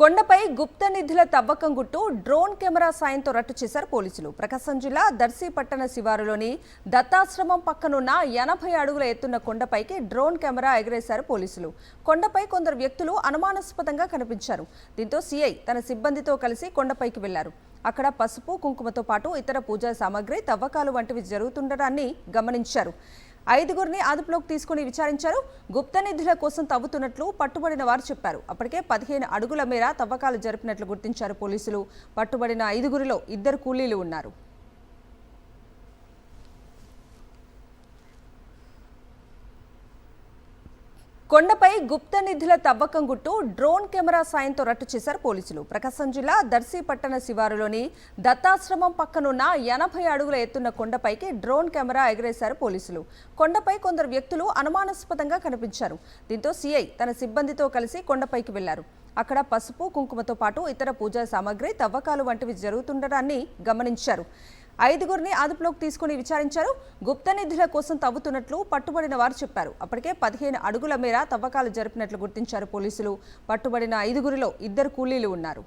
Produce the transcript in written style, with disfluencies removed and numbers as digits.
కొండపై గుప్త నిధుల తవ్వకం గుట్టు డ్రోన్ కెమెరా సాయంతో రట్టు చేశారు పోలీసులు. ప్రకాశం జిల్లా దర్శి పట్టణ శివారులోని దత్తాశ్రమం పక్కనున్న 80 అడుగుల ఎత్తున్న కొండపైకి డ్రోన్ కెమెరా ఎగరేశారు పోలీసులు. కొండపై కొందరు వ్యక్తులు అనుమానాస్పదంగా కనిపించారు. దీంతో సీఐ తన సిబ్బందితో కలిసి కొండపైకి వెళ్లారు. అక్కడ పసుపు, కుంకుమతో పాటు ఇతర పూజా సామాగ్రి తవ్వకాలు వంటివి జరుగుతుండడాన్ని గమనించారు. 5గురిని అదుపులోకి తీసుకుని విచారించారు. గుప్త నిధుల కోసం తవ్వుతున్నట్లు పట్టుబడిన వారు చెప్పారు. అప్పటికే 15 అడుగుల మేర తవ్వకాలు జరిపినట్లు గుర్తించారు పోలీసులు. పట్టుబడిన 5గురిలో 2 కూలీలు ఉన్నారు. కొండపై గుప్త నిధుల తవ్వకం గుట్టు డ్రోన్ కెమెరా సాయంతో రట్టు చేశారు పోలీసులు. ప్రకాశం జిల్లా దర్శి పట్టణ శివారులోని దత్తాశ్రమం పక్కనున్న 80 అడుగుల ఎత్తున్న కొండపైకి డ్రోన్ కెమెరా ఎగరేశారు పోలీసులు. కొండపై కొందరు వ్యక్తులు అనుమానాస్పదంగా కనిపించారు. దీంతో సీఐ తన సిబ్బందితో కలిసి కొండపైకి వెళ్లారు. అక్కడ పసుపు, కుంకుమతో పాటు ఇతర పూజా సామాగ్రి తవ్వకాలు వంటివి జరుగుతుండడాన్ని గమనించారు. 5గురిని అదుపులోకి తీసుకుని విచారించారు. గుప్త నిధుల కోసం తవ్వుతున్నట్లు పట్టుబడిన వారు చెప్పారు. అప్పటికే 15 అడుగుల మేర తవ్వకాలు జరిపినట్లు గుర్తించారు పోలీసులు. పట్టుబడిన 5గురిలో 2 కూలీలు ఉన్నారు.